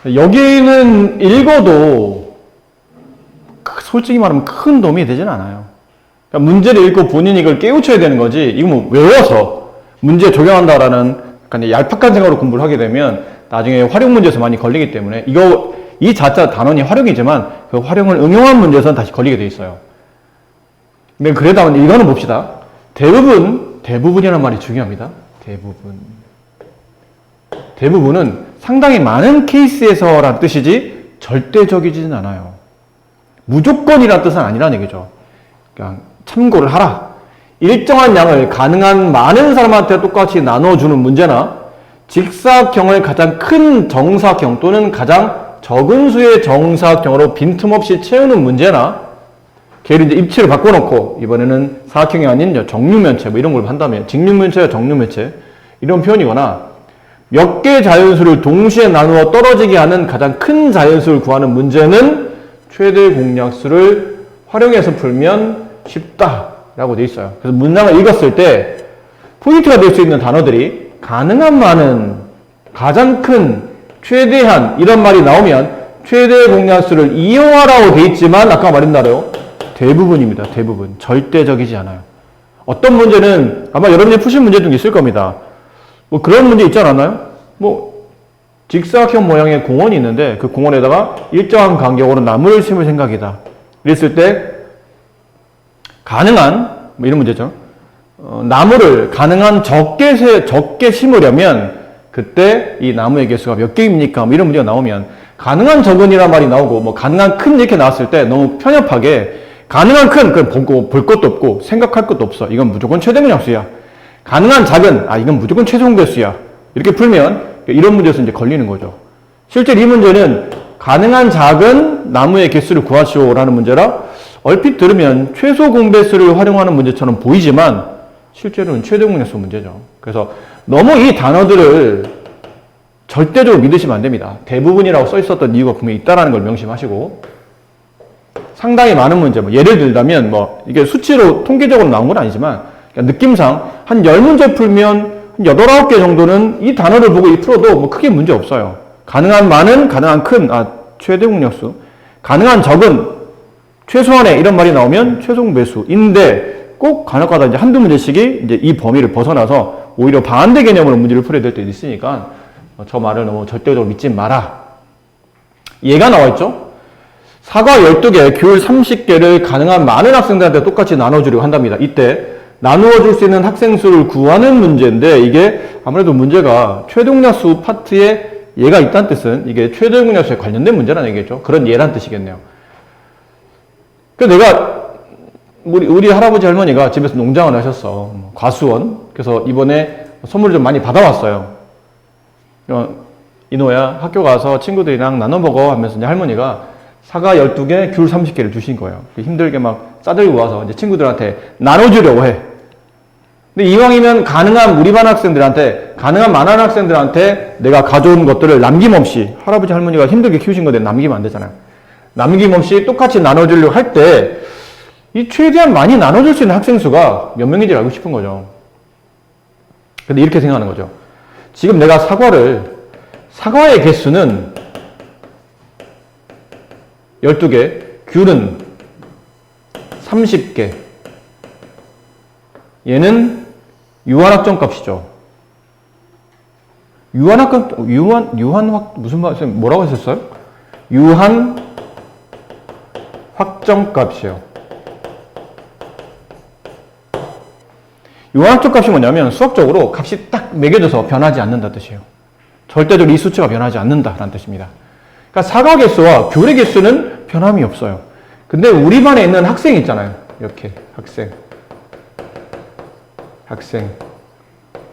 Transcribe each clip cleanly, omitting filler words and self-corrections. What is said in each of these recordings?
여기는 읽어도 솔직히 말하면 큰 도움이 되진 않아요. 그러니까 문제를 읽고 본인이 이걸 깨우쳐야 되는 거지, 이거 뭐 외워서 문제 적용한다라는 약간 얄팍한 생각으로 공부를 하게 되면 나중에 활용 문제에서 많이 걸리기 때문에 이 자체 단원이 활용이지만 그 활용을 응용한 문제에서는 다시 걸리게 돼 있어요. 근데 그래도 이거는 봅시다. 대부분이라는 말이 중요합니다. 대부분은 상당히 많은 케이스에서라는 뜻이지 절대적이지는 않아요. 무조건이라는 뜻은 아니라는 얘기죠. 그냥 참고를 하라. 일정한 양을 가능한 많은 사람한테 똑같이 나눠주는 문제나 직사각형을 가장 큰 정사각형 또는 가장 적은 수의 정사각형으로 빈틈없이 채우는 문제나 걔를 이제 입체를 바꿔놓고 이번에는 사각형이 아닌 정육면체 뭐 이런 걸 한다면 직육면체와 정육면체 이런 표현이거나 몇 개의 자연수를 동시에 나누어 떨어지게 하는 가장 큰 자연수를 구하는 문제는 최대 공약수를 활용해서 풀면 쉽다라고 되어 있어요. 그래서 문장을 읽었을 때 포인트가 될 수 있는 단어들이 가능한 많은, 가장 큰, 최대한 이런 말이 나오면 최대 공약수를 이용하라고 되어 있지만 아까 말한 대로 대부분입니다. 대부분. 절대적이지 않아요. 어떤 문제는 아마 여러분이 푸신 문제 중 있을 겁니다. 뭐 그런 문제 있지 않았나요? 뭐 직사각형 모양의 공원이 있는데 그 공원에다가 일정한 간격으로 나무를 심을 생각이다. 이랬을 때 가능한 뭐 이런 문제죠. 나무를 가능한 적게 심으려면 그때 이 나무의 개수가 몇 개입니까? 뭐 이런 문제가 나오면 가능한 적은이란 말이 나오고 뭐 가능한 큰 이렇게 나왔을 때 너무 편협하게 가능한 큰 그건 볼 것도 없고 생각할 것도 없어. 이건 무조건 최대공약수야. 가능한 작은 이건 무조건 최소공배수야. 이렇게 풀면 이런 문제에서 이제 걸리는 거죠. 실제 이 문제는 가능한 작은 나무의 개수를 구하시오라는 문제라 얼핏 들으면 최소 공배수를 활용하는 문제처럼 보이지만 실제로는 최대 공약수 문제죠. 그래서 너무 이 단어들을 절대적으로 믿으시면 안 됩니다. 대부분이라고 써 있었던 이유가 분명히 있다는 걸 명심하시고 상당히 많은 문제, 뭐 예를 들자면 뭐 이게 수치로 통계적으로 나온 건 아니지만 느낌상 한 10문제 풀면 한 8, 9개 정도는 이 단어를 보고 풀어도 뭐 크게 문제 없어요. 가능한 많은, 가능한 큰, 최대 공약수. 가능한 적은, 최소한의 이런 말이 나오면 최소공배수인데 꼭 간혹가다 이제 한두 문제씩이 이제 이 범위를 벗어나서 오히려 반대 개념으로 문제를 풀어야 될 때도 있으니까 저 말을 너무 절대적으로 믿지 마라. 얘가 나와 있죠? 사과 12개, 귤 30개를 가능한 많은 학생들한테 똑같이 나눠주려고 한답니다. 이때 나누어줄 수 있는 학생 수를 구하는 문제인데 이게 아무래도 문제가 최대공약수 파트에 얘가 있다는 뜻은 이게 최대공약수에 관련된 문제라는 얘기겠죠. 그런 예란 뜻이겠네요. 그래서 내가 우리 할아버지 할머니가 집에서 농장을 하셨어. 과수원. 그래서 이번에 선물을 좀 많이 받아왔어요. 이노야 학교 가서 친구들이랑 나눠 먹어 하면서 이제 할머니가 사과 12개, 귤 30개를 주신 거예요. 힘들게 막 싸들고 와서 이제 친구들한테 나눠주려고 해. 근데 이왕이면 가능한 우리 반 학생들한테, 가능한 많은 학생들한테 내가 가져온 것들을 남김없이, 할아버지 할머니가 힘들게 키우신 건데 남기면 안 되잖아요. 남김없이 똑같이 나눠주려고 할 때, 이 최대한 많이 나눠줄 수 있는 학생 수가 몇 명인지 알고 싶은 거죠. 근데 이렇게 생각하는 거죠. 지금 내가 사과의 개수는 12개, 귤은 30개. 얘는 유한확정 값이죠. 무슨 말, 뭐라고 하셨어요? 유한 확정 값이요. 유한확정 값이 뭐냐면 수학적으로 값이 딱 매겨져서 변하지 않는다 뜻이에요. 절대적으로 이 수치가 변하지 않는다라는 뜻입니다. 그러니까 사과 개수와 귤의 개수는 변함이 없어요. 근데 우리 반에 있는 학생이 있잖아요. 이렇게 학생.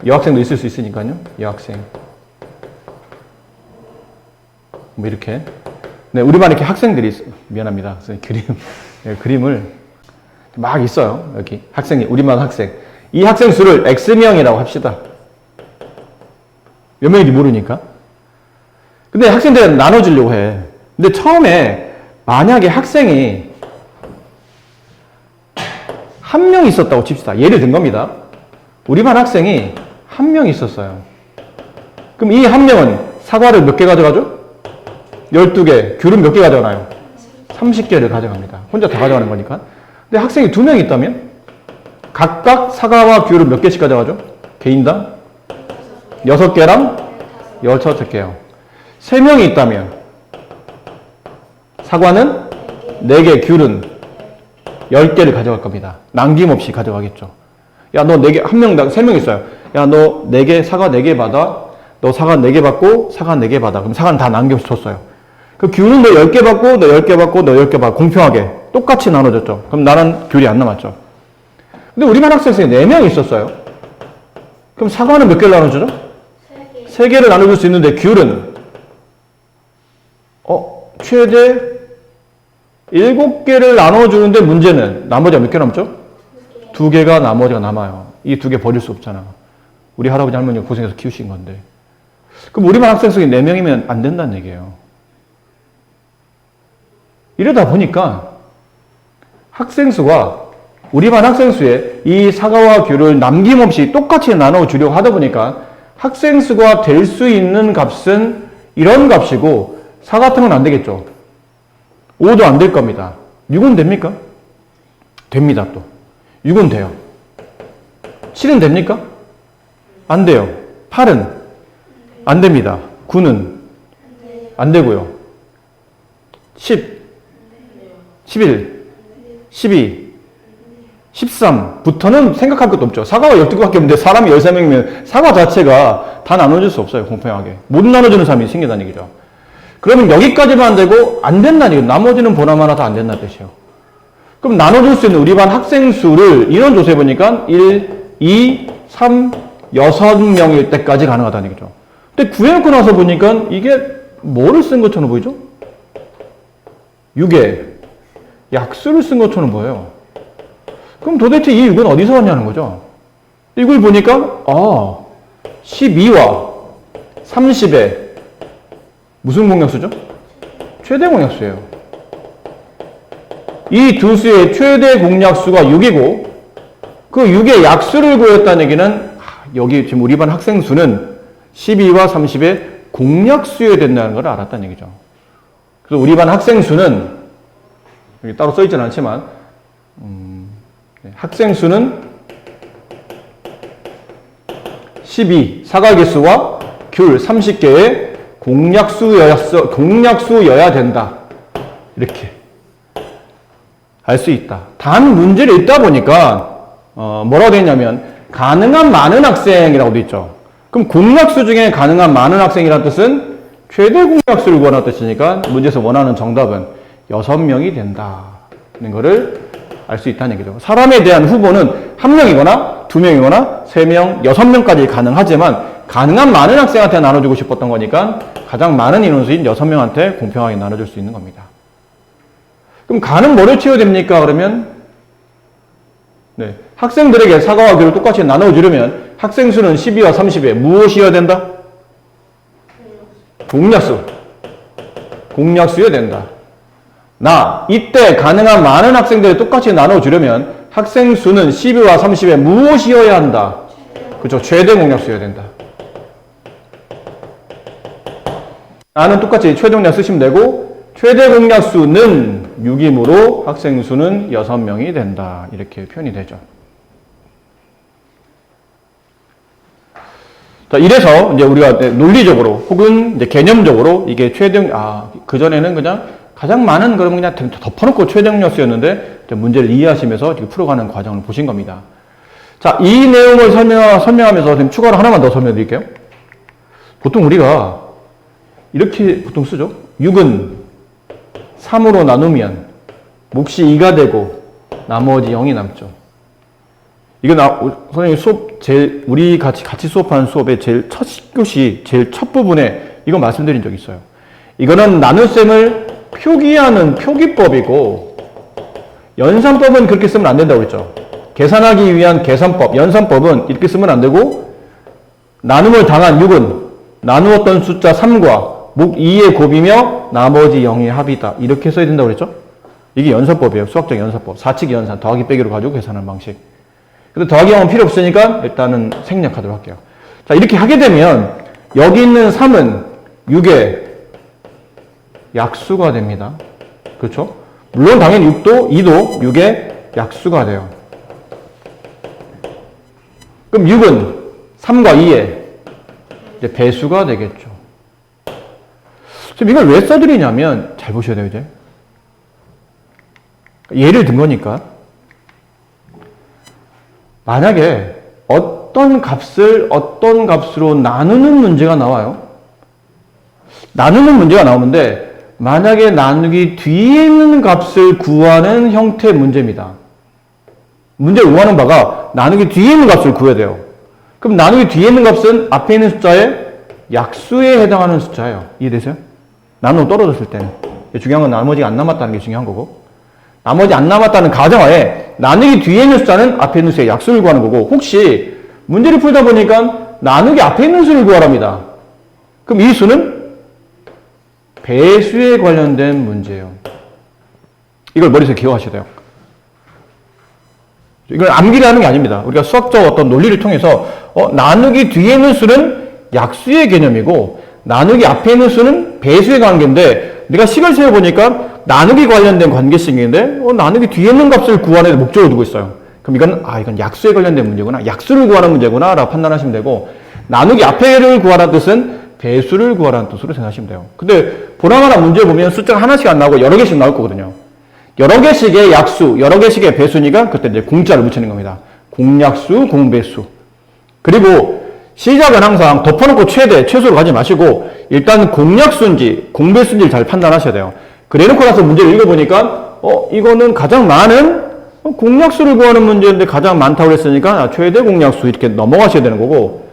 여학생도 있을 수 있으니까요. 여학생. 뭐 이렇게. 네, 우리 반에 이렇게 학생들이 있어요. 미안합니다. 그림을 막 있어요. 여기 학생이 우리 반 학생. 이 학생 수를 X명이라고 합시다. 몇 명인지 모르니까. 근데 학생들은 나눠주려고 해. 근데 처음에 만약에 학생이 한 명 있었다고 칩시다. 예를 든 겁니다. 우리 반 학생이 한 명 있었어요. 그럼 이 한 명은 사과를 몇 개 가져가죠? 12개. 귤은 몇 개 가져가나요? 30개를 가져갑니다. 혼자 다 가져가는 거니까. 근데 학생이 2명 있다면 각각 사과와 귤을 몇 개씩 가져가죠? 개인당 6개랑 16개요. 3명이 있다면 사과는 4개, 귤은 10개를 가져갈 겁니다. 남김없이 가져가겠죠. 야, 너 4개, 한 명당 3명 있어요. 야, 너 4개, 사과 4개 받아. 너 사과 4개 받고, 사과 4개 받아. 그럼 사과는 다 남겨서 줬어요. 그 귤은 너 10개 받고, 너 10개 받고, 너 10개 받고, 공평하게. 똑같이 나눠줬죠. 그럼 나는 귤이 안 남았죠. 근데 우리 반 학생이 4명 있었어요. 그럼 사과는 몇 개를 나눠주죠? 3개를 나눠줄 수 있는데, 귤은, 최대 7개를 나눠주는데 문제는 나머지가 몇 개 남죠? 2개가 나머지가 남아요. 이 2개 버릴 수 없잖아. 우리 할아버지 할머니가 고생해서 키우신 건데. 그럼 우리 반 학생 속에 4명이면 안 된다는 얘기예요. 이러다 보니까 학생 수가 우리 반 학생 수에 이 사과와 귤을 남김없이 똑같이 나눠주려고 하다 보니까 학생 수가 될 수 있는 값은 이런 값이고 4 같은 건 안 되겠죠. 5도 안 될 겁니다. 6은 됩니까? 됩니다, 또. 6은 돼요. 7은 됩니까? 안 돼요. 8은 안 됩니다. 9는 안 되고요. 10, 11, 12, 13부터는 생각할 것도 없죠. 사과가 12개밖에 없는데 사람이 13명이면 사과 자체가 다 나눠줄 수 없어요. 공평하게. 못 나눠주는 사람이 생긴다는 얘기죠. 그러면 여기까지만 되고 안 된다는 얘기예요. 나머지는 보나마나 다 안 된다는 뜻이에요. 그럼 나눠줄 수 있는 우리 반 학생 수를 인원 조사해 보니까 1, 2, 3, 6명일 때까지 가능하다는 얘기죠. 근데 구해놓고 나서 보니까 이게 뭐를 쓴 것처럼 보이죠? 6에 약수를 쓴 것처럼 보여요. 그럼 도대체 이 6은 어디서 왔냐는 거죠. 이걸 보니까 12와 30에 무슨 공약수죠? 최대 공약수예요. 이 두 수의 최대 공약수가 6이고 그 6의 약수를 구했다는 얘기는 여기 지금 우리 반 학생 수는 12와 30의 공약수여야 된다는 걸 알았다는 얘기죠. 그래서 우리 반 학생 수는 여기 따로 써있지는 않지만 학생 수는 12 사과개수와 귤 30개의 공약수여야 된다. 이렇게 알 수 있다. 단 문제를 읽다 보니까 뭐라고 되어 있냐면 가능한 많은 학생이라고 되어 있죠. 그럼 공약수 중에 가능한 많은 학생이라는 뜻은 최대 공약수를 구하는 뜻이니까 문제에서 원하는 정답은 6명이 된다는 것을 알 수 있다는 얘기죠. 사람에 대한 후보는 1명이거나 2명이거나 3명, 6명까지 가능하지만 가능한 많은 학생한테 나눠주고 싶었던 거니까 가장 많은 인원수인 6명한테 공평하게 나눠줄 수 있는 겁니다. 그럼 가는 뭐를 채워야 됩니까? 그러면 학생들에게 사과와 귤을 똑같이 나눠주려면 학생 수는 12와 30에 무엇이어야 된다? 공약수여야 된다. 이때 가능한 많은 학생들을 똑같이 나눠주려면 학생 수는 12와 30에 무엇이어야 한다? 그렇죠. 최대 공약수여야 된다. 나는 똑같이 최대 공약 쓰시면 되고 최대 공약수는 6이므로 학생 수는 6명이 된다. 이렇게 표현이 되죠. 자, 이래서 이제 우리가 논리적으로 혹은 이제 개념적으로 이게 최대 그전에는 그냥 가장 많은 그러면 그냥 덮어놓고 최대 공약수였는데 문제를 이해하시면서 풀어가는 과정을 보신 겁니다. 자, 이 내용을 설명하면서 지금 추가로 하나만 더 설명해 드릴게요. 보통 우리가 이렇게 보통 쓰죠. 6은 3으로 나누면 몫이 2가 되고 나머지 0이 남죠. 이거 선생님 우리 같이 수업하는 수업의 제일 첫 교시, 제일 첫 부분에 이거 말씀드린 적이 있어요. 이거는 나눗셈을 표기하는 표기법이고 연산법은 그렇게 쓰면 안 된다고 그랬죠. 계산하기 위한 계산법, 연산법은 이렇게 쓰면 안 되고 나눔을 당한 6은 나누었던 숫자 3과 목 2의 곱이며 나머지 0의 합이다. 이렇게 써야 된다고 그랬죠? 이게 연산법이에요. 수학적 연산법. 사칙 연산, 더하기 빼기로 가지고 계산하는 방식. 근데 더하기 0은 필요 없으니까 일단은 생략하도록 할게요. 자, 이렇게 하게 되면 여기 있는 3은 6에 약수가 됩니다. 그렇죠? 물론 당연히 2도 6의 약수가 돼요. 그럼 6은 3과 2의 이제 배수가 되겠죠. 지금 이걸 왜 써드리냐면, 잘 보셔야 돼요, 이제. 예를 든 거니까. 만약에 어떤 값으로 나누는 문제가 나와요. 나누는 문제가 나오는데, 만약에 나누기 뒤에 있는 값을 구하는 형태의 문제입니다. 문제를 요구하는 바가 나누기 뒤에 있는 값을 구해야 돼요. 그럼 나누기 뒤에 있는 값은 앞에 있는 숫자의 약수에 해당하는 숫자예요. 이해되세요? 나누면 떨어졌을 때는. 중요한 건 나머지가 안 남았다는 게 중요한 거고, 나머지 안 남았다는 가정하에 나누기 뒤에 있는 숫자는 앞에 있는 수의 약수를 구하는 거고, 혹시 문제를 풀다 보니까 나누기 앞에 있는 수를 구하랍니다. 그럼 이 수는 배수에 관련된 문제예요. 이걸 머릿속에 기억하셔야 돼요. 이걸 암기를 하는 게 아닙니다. 우리가 수학적 어떤 논리를 통해서 나누기 뒤에 있는 수는 약수의 개념이고 나누기 앞에 있는 수는 배수의 관계인데, 내가 식을 세워보니까 나누기 관련된 관계식인데 나누기 뒤에 있는 값을 구하는 데 목적을 두고 있어요. 그럼 이건 약수에 관련된 문제구나, 약수를 구하는 문제구나 라고 판단하시면 되고, 나누기 앞에를 구하라는 뜻은 배수를 구하라는 뜻으로 생각하시면 돼요. 근데 보나마나 문제 보면 숫자가 하나씩 안 나오고 여러 개씩 나올 거거든요. 여러 개씩의 약수, 여러 개씩의 배수니까 그때 이제 공자를 붙이는 겁니다. 공약수, 공배수. 그리고 시작은 항상 덮어놓고 최소로 가지 마시고 일단 공약수인지 공배수인지를 잘 판단하셔야 돼요. 그래놓고 나서 문제를 읽어보니까 이거는 가장 많은 공약수를 구하는 문제인데 가장 많다고 했으니까 최대 공약수 이렇게 넘어가셔야 되는 거고,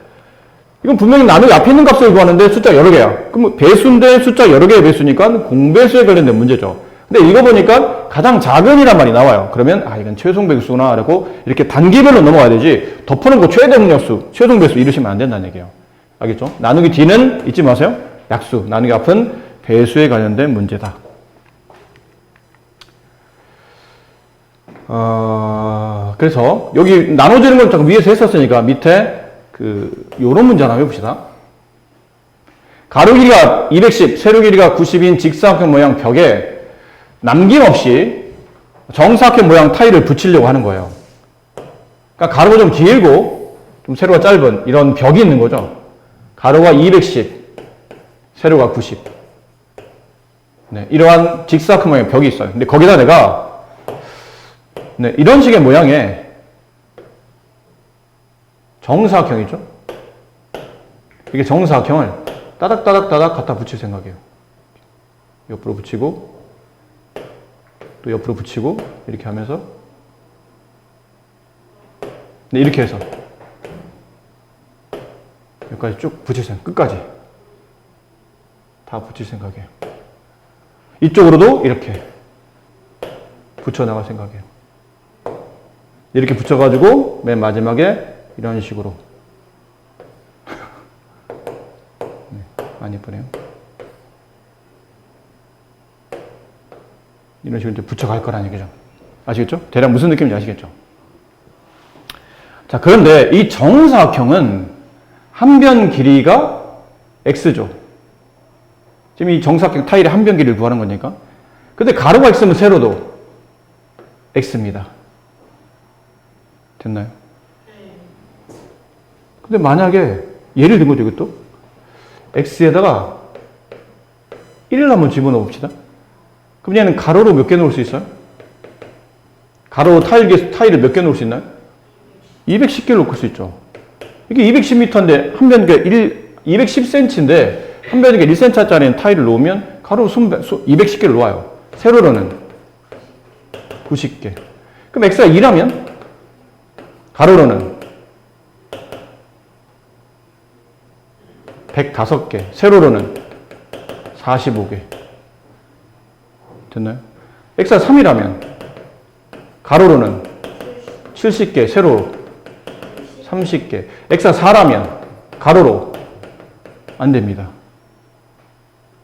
이건 분명히 나누기 앞에 있는 값을 구하는데 숫자 여러 개야. 그럼 배수인데 숫자 여러 개의 배수니까 공배수에 관련된 문제죠. 근데 읽어보니까 가장 작은이란 말이 나와요. 그러면 이건 최종 배수구나 라고 이렇게 단계별로 넘어가야 되지, 덮어놓고 최대 공약수, 최종 배수 이러시면 안 된다는 얘기예요. 알겠죠? 나누기 뒤는 잊지 마세요. 약수, 나누기 앞은 배수에 관련된 문제다. 그래서 여기 나눠지는 걸 잠깐 위에서 했었으니까 밑에 요런 문제 하나 해봅시다. 가로 길이가 210, 세로 길이가 90인 직사각형 모양 벽에 남김없이 정사각형 모양 타일을 붙이려고 하는 거예요. 그러니까 가로가 좀 길고 좀 세로가 짧은 이런 벽이 있는 거죠. 가로가 210, 세로가 90. 네, 이러한 직사각형 모양의 벽이 있어요. 근데 거기다 내가 이런 식의 모양의 정사각형이죠. 이게 정사각형을 따닥따닥따닥 갖다 붙일 생각이에요. 옆으로 붙이고 또 옆으로 붙이고 이렇게 하면서 이렇게 해서 여기까지 쭉 붙일 생각, 끝까지 다 붙일 생각이에요. 이쪽으로도 이렇게 붙여나갈 생각이에요. 이렇게 붙여가지고 맨 마지막에 이런 식으로 많이 예쁘네요. 이런 식으로 이제 붙여갈 거라는 얘기죠. 아시겠죠? 대략 무슨 느낌인지 아시겠죠? 자, 그런데 이 정사각형은 한 변 길이가 x죠. 지금 이 정사각형 타일의 한 변 길이를 구하는 거니까. 근데 가로가 x면 세로도 x입니다. 됐나요? 근데 만약에 예를 든 거죠, 이것도. x에다가 1을 한번 집어넣어 봅시다. 그럼 얘는 가로로 몇 개 놓을 수 있어요? 가로 타일을 몇 개 놓을 수 있나요? 210개를 놓을 수 있죠. 이게 210m인데 한 변기가 210cm인데 한 변기가 1cm짜리 타일을 놓으면 가로 210개를 놓아요. 세로로는 90개. 그럼 x가 2라면 가로로는 105개, 세로로는 45개. 됐나요? x가 3이라면 가로로는 70개, 세로로 30개. x가 4라면 가로로 안 됩니다.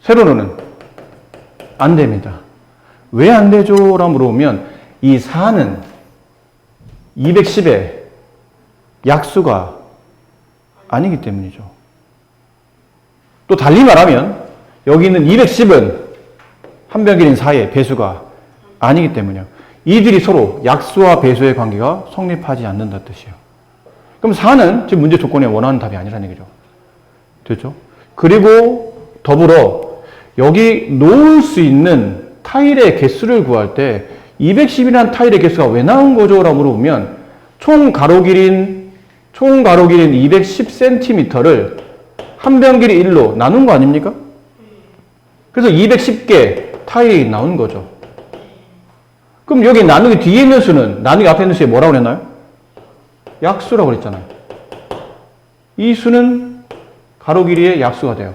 세로로는 안 됩니다. 왜 안 되죠? 라고 물어보면 이 4는 210의 약수가 아니기 때문이죠. 또 달리 말하면 여기 있는 210은 한 변 길이는 4의 배수가 아니기 때문이요. 이들이 서로 약수와 배수의 관계가 성립하지 않는다 뜻이에요. 그럼 4는 지금 문제 조건에 원하는 답이 아니라는 얘기죠. 됐죠? 그리고 더불어 여기 놓을 수 있는 타일의 개수를 구할 때 210이라는 타일의 개수가 왜 나온 거죠? 라고 물어보면 총 가로 길이인 210cm를 한 변 길이 1로 나눈 거 아닙니까? 그래서 210개 타일이 나온 거죠. 그럼 여기 나누기 뒤에 있는 수는 나누기 앞에 있는 수에 뭐라고 그랬나요? 약수라고 그랬잖아요. 이 수는 가로 길이의 약수가 돼요.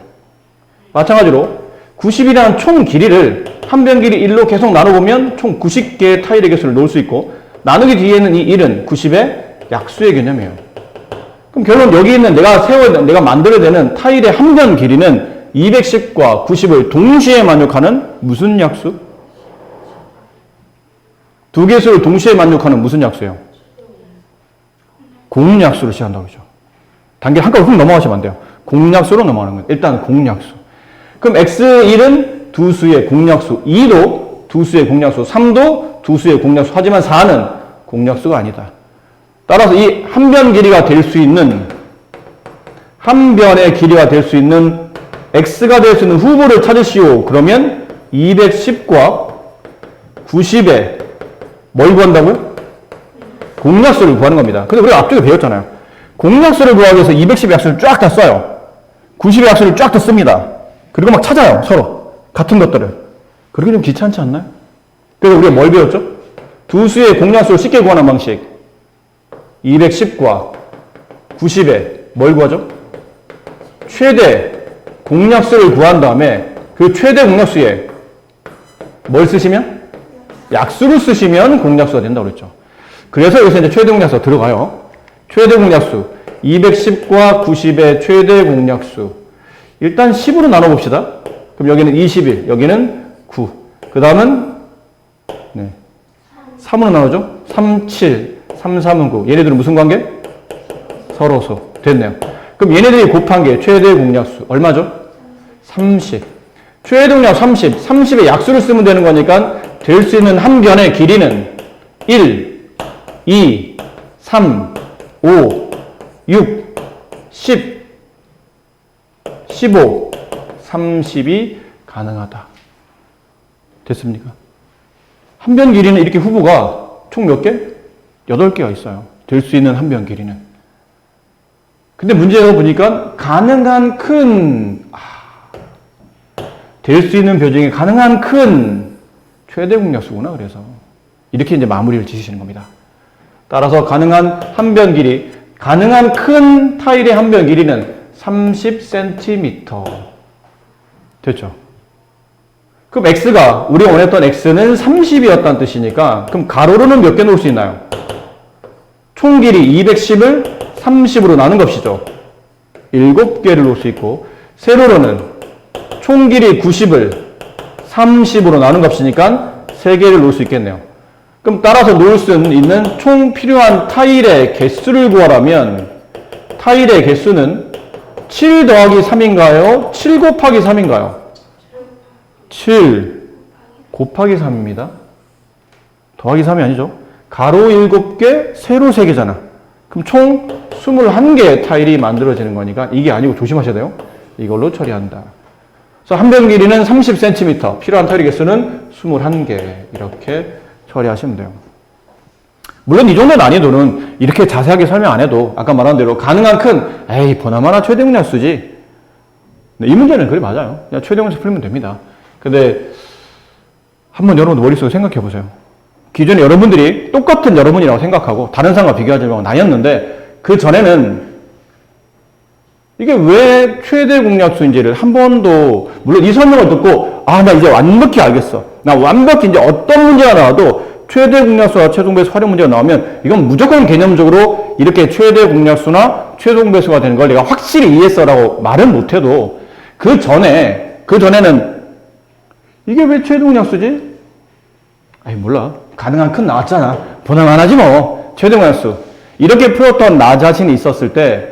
마찬가지로 90이라는 총 길이를 한 변 길이 1로 계속 나눠보면 총 90개의 타일의 개수를 놓을 수 있고 나누기 뒤에 있는 이 1은 90의 약수의 개념이에요. 그럼 결론 여기 있는 내가 만들어야 되는 타일의 한 변 길이는 210과 90을 동시에 만족하는 무슨 약수? 두 개수를 동시에 만족하는 무슨 약수예요? 공약수를 시작한다고 그러죠. 단계 한꺼번에 훅 넘어가시면 안 돼요. 공약수로 넘어가는 거예요. 일단 공약수. 그럼 x1은 두 수의 공약수, 2도 두 수의 공약수, 3도 두 수의 공약수. 하지만 4는 공약수가 아니다. 따라서 이 한 변 길이가 될 수 있는 한 변의 길이가 될 수 있는 x가 될 수 있는 후보를 찾으시오. 그러면 210과 90에 뭘 구한다고요? 공약수를 구하는 겁니다. 근데 우리가 앞쪽에 배웠잖아요. 공약수를 구하기 위해서 210의 약수를 쫙 다 써요. 90의 약수를 쫙 다 씁니다. 그리고 막 찾아요. 서로. 같은 것들을. 그렇게 좀 귀찮지 않나요? 그래서 우리가 뭘 배웠죠? 두 수의 공약수를 쉽게 구하는 방식. 210과 90에 뭘 구하죠? 최대 공약수를 구한 다음에 그 최대 공약수에 뭘 쓰시면? 약수를 쓰시면 공약수가 된다고 그랬죠. 그래서 여기서 이제 최대 공약수가 들어가요. 최대 공약수 210과 90의 최대 공약수 일단 10으로 나눠봅시다. 그럼 여기는 21, 여기는 9. 그 다음은 3으로 나누죠. 3, 7, 3, 3은 9. 얘네들은 무슨 관계? 서로서. 됐네요. 그럼 얘네들이 곱한 게 최대 공약수 얼마죠? 30. 최대 공약수 30. 30의 약수를 쓰면 되는 거니까 될 수 있는 한 변의 길이는 1, 2, 3, 5, 6, 10, 15, 30이 가능하다. 됐습니까? 한 변 길이는 이렇게 후보가 총 몇 개? 8개가 있어요. 될 수 있는 한 변 길이는. 근데 문제가 보니까 가능한 큰, 될 수 있는 벼중에 가능한 큰 최대 공약수구나. 그래서 이렇게 이제 마무리를 지으시는 겁니다. 따라서 가능한 한 변 길이, 가능한 큰 타일의 한 변 길이는 30cm. 됐죠? 그럼 x가, 우리가 원했던 x는 30이었다는 뜻이니까, 그럼 가로로는 몇 개 놓을 수 있나요? 총 길이 210을 30으로 나눈 값이죠. 7개를 놓을 수 있고, 세로로는 총 길이 90을 30으로 나눈 값이니까 3개를 놓을 수 있겠네요. 그럼 따라서 놓을 수 있는 총 필요한 타일의 개수를 구하라면, 타일의 개수는 7 더하기 3인가요? 7 곱하기 3인가요? 7 곱하기 3입니다. 더하기 3이 아니죠. 가로 7개, 세로 3개잖아. 그럼 총 21개의 타일이 만들어지는 거니까 이게 아니고 조심하셔야 돼요. 이걸로 처리한다. 그래서 한 변 길이는 30cm, 필요한 타일의 개수는 21개. 이렇게 처리하시면 돼요. 물론 이 정도 난이도는 이렇게 자세하게 설명 안 해도 아까 말한 대로 가능한 큰 보나마나 최대 공약수지. 이 문제는 그래 맞아요. 그냥 최대 공약수 풀면 됩니다. 근데 한번 여러분 머릿속에 생각해 보세요. 기존에 여러분들이 똑같은 여러분이라고 생각하고 다른 사람과 비교하지 말고 나뉘었는데 그 전에는 이게 왜 최대 공약수인지를 한 번도, 물론 이 설명을 듣고 나 이제 완벽히 알겠어. 나 완벽히 이제 어떤 문제가 나와도 최대 공약수와 최종 배수 활용 문제가 나오면 이건 무조건 개념적으로 이렇게 최대 공약수나 최종 배수가 되는 걸 내가 확실히 이해했어라고 말은 못해도 그 전에는 이게 왜 최대 공약수지? 몰라. 가능한 큰 나왔잖아. 보나마나지 뭐. 최대 공약수. 이렇게 풀었던 나 자신이 있었을 때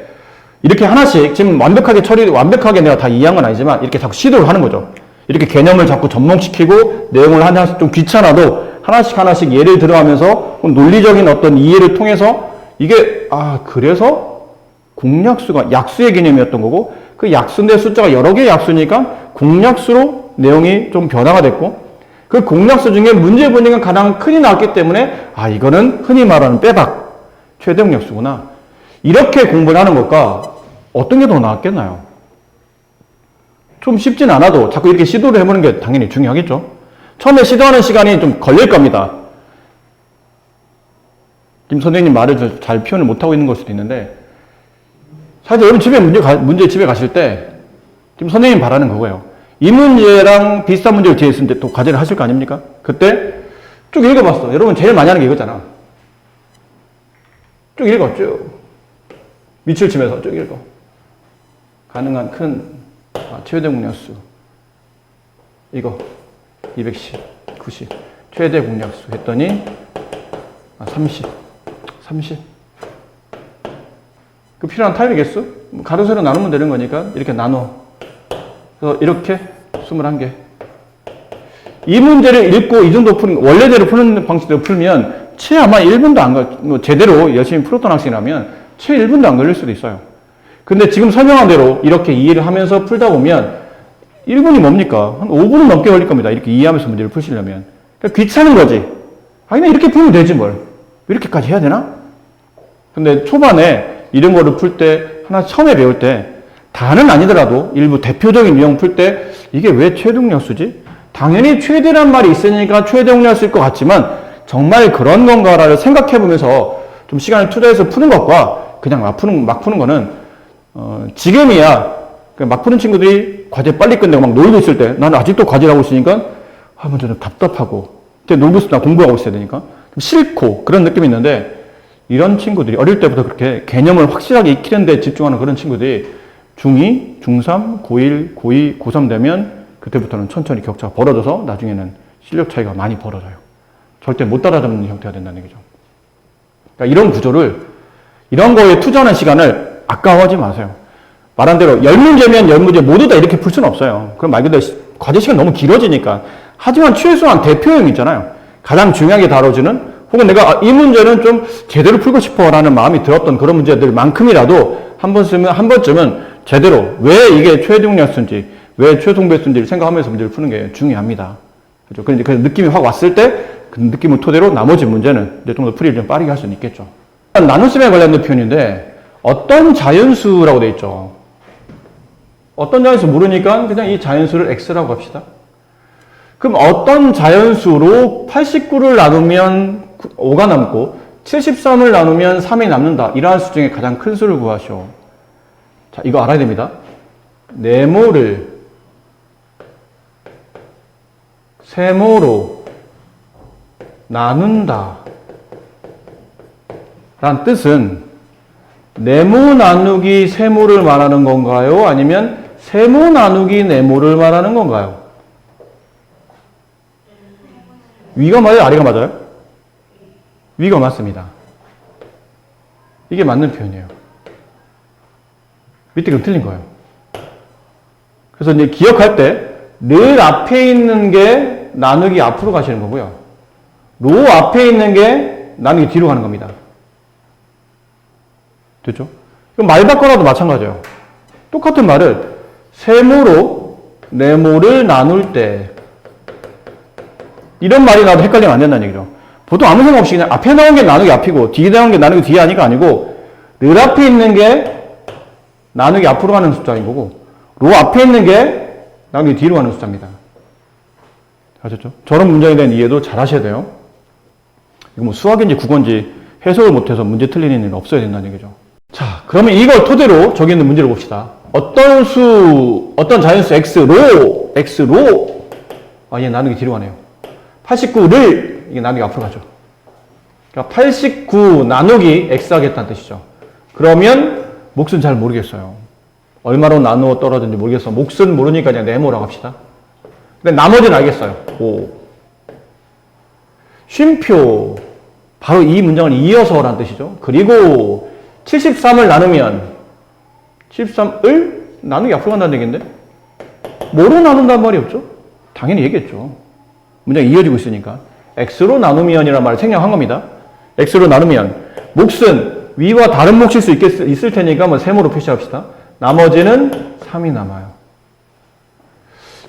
이렇게 하나씩 지금 완벽하게 내가 다 이해한 건 아니지만 이렇게 자꾸 시도를 하는 거죠. 이렇게 개념을 자꾸 접목시키고 내용을 하나씩 좀 귀찮아도 하나씩 예를 들어가면서 논리적인 어떤 이해를 통해서 이게 그래서 공약수가 약수의 개념이었던 거고 그 약수인데 숫자가 여러 개의 약수니까 공약수로 내용이 좀 변화가 됐고 그 공약수 중에 문제 분위기가 가장 크게 나왔기 때문에 이거는 흔히 말하는 빼박 최대 공약수구나 이렇게 공부를 하는 것과 어떤 게 더 나았겠나요? 좀 쉽진 않아도 자꾸 이렇게 시도를 해보는 게 당연히 중요하겠죠. 처음에 시도하는 시간이 좀 걸릴 겁니다. 김 선생님 말을 잘 표현을 못하고 있는 걸 수도 있는데 사실 여러분 집에 문제 집에 가실 때 지금 선생님 바라는 그거예요. 이 문제랑 비슷한 문제를 뒤에 있을 때 또 과제를 하실 거 아닙니까? 그때 쭉 읽어봤어. 여러분 제일 많이 하는 게 이거잖아. 쭉 읽어, 쭉. 밑줄 치면서 쭉 읽어. 가능한 큰 최대 공약수. 이거 210, 90. 최대 공약수 했더니 30. 그 필요한 타입의 개수? 가로세로 나누면 되는 거니까 이렇게 나눠. 그래서 이렇게 21개. 이 문제를 읽고 이 정도 푸는, 원래대로 푸는 방식대로 풀면 채 아마 1분도 안 걸, 제대로 열심히 풀었던 학생이라면 채 1분도 안 걸릴 수도 있어요. 근데 지금 설명한 대로 이렇게 이해를 하면서 풀다 보면 1분이 뭡니까? 한 5분은 넘게 걸릴 겁니다. 이렇게 이해하면서 문제를 푸시려면. 그러니까 귀찮은 거지. 그냥 이렇게 풀면 되지 뭘. 이렇게까지 해야 되나? 근데 초반에 이런 거를 풀 때, 하나 처음에 배울 때, 다는 아니더라도 일부 대표적인 유형 풀 때, 이게 왜 최대공약수지? 당연히 최대란 말이 있으니까 최대공약수일 것 같지만, 정말 그런 건가를 생각해 보면서 좀 시간을 투자해서 푸는 것과 그냥 막 푸는 거는, 지금이야, 막 푸는 친구들이 과제 빨리 끝내고 막 놀고 있을 때, 나는 아직도 과제를 하고 있으니까, 먼저 좀 답답하고, 놀고 있으나 공부하고 있어야 되니까, 좀 싫고, 그런 느낌이 있는데, 이런 친구들이 어릴 때부터 그렇게 개념을 확실하게 익히는 데 집중하는 그런 친구들이 중2, 중3, 고1, 고2, 고3 되면 그때부터는 천천히 격차가 벌어져서 나중에는 실력 차이가 많이 벌어져요. 절대 못 따라잡는 형태가 된다는 얘기죠. 그러니까 이런 구조를, 이런 거에 투자하는 시간을 아까워하지 마세요. 말한 대로 10문제면 10문제 모두 다 이렇게 풀 수는 없어요. 그럼 말 그대로 과제 시간 너무 길어지니까. 하지만 최소한 대표형 있잖아요. 가장 중요하게 다뤄지는 혹은 내가 이 문제는 좀 제대로 풀고 싶어라는 마음이 들었던 그런 문제들만큼이라도 한 번쯤은 제대로 왜 이게 최대공약수인지 왜 최소공배수인지를 생각하면서 문제를 푸는 게 중요합니다. 그렇죠? 그래서 느낌이 확 왔을 때 그 느낌을 토대로 나머지 문제는 이제 좀 더 풀이를 좀 빠르게 할 수는 있겠죠. 나눗셈에 관련된 표현인데 어떤 자연수라고 돼 있죠. 어떤 자연수 모르니까 그냥 이 자연수를 x라고 합시다. 그럼 어떤 자연수로 89를 나누면 5가 남고 73을 나누면 3이 남는다. 이러한 수 중에 가장 큰 수를 구하시오. 자, 이거 알아야 됩니다. 네모를 세모로 나눈다. 라는 뜻은 네모 나누기 세모를 말하는 건가요? 아니면 세모 나누기 네모를 말하는 건가요? 위가 맞아요? 아래가 맞아요? 위가 맞습니다. 이게 맞는 표현이에요. 밑에 좀 틀린 거예요. 그래서 이제 기억할 때 늘 앞에 있는 게 나누기 앞으로 가시는 거고요. 로 앞에 있는 게 나누기 뒤로 가는 겁니다. 됐죠? 그럼 말 바꿔라도 마찬가지예요. 똑같은 말을 세모로 네모를 나눌 때 이런 말이 나도 헷갈리면 안 된다는 얘기죠. 보통 아무 생각 없이 그냥 앞에 나온 게 나누기 앞이고 뒤에 나온 게 나누기 뒤에 하니까 아니고 늘 앞에 있는 게 나누기 앞으로 가는 숫자인 거고 로 앞에 있는 게 나누기 뒤로 가는 숫자입니다. 아셨죠? 저런 문장에 대한 이해도 잘 하셔야 돼요. 이거 뭐 수학인지 국어인지 해석을 못해서 문제 틀리는 일은 없어야 된다는 얘기죠. 자, 그러면 이걸 토대로 저기 있는 문제를 봅시다. 어떤 자연수 x로 얘 나누기 뒤로 가네요. 89를 이게 나누기 앞으로 가죠. 그러니까 89 나누기 x 하겠다는 뜻이죠. 그러면 몫은 잘 모르겠어요. 얼마로 나누어 떨어졌는지 모르겠어. 몫은 모르니까 그냥 네모라고 합시다. 근데 나머지는 알겠어요. 5. 쉼표. 바로 이 문장을 이어서라는 뜻이죠. 그리고 73을 나누면 73을 나누기 앞으로 간다는 얘기인데 뭐로 나눈단 말이 없죠? 당연히 얘기했죠. 문장이 이어지고 있으니까. x로 나누면이라는 말을 생략한 겁니다. x로 나누면 몫은 위와 다른 몫일 수 있을 테니까 뭐 세모로 표시합시다. 나머지는 3이 남아요.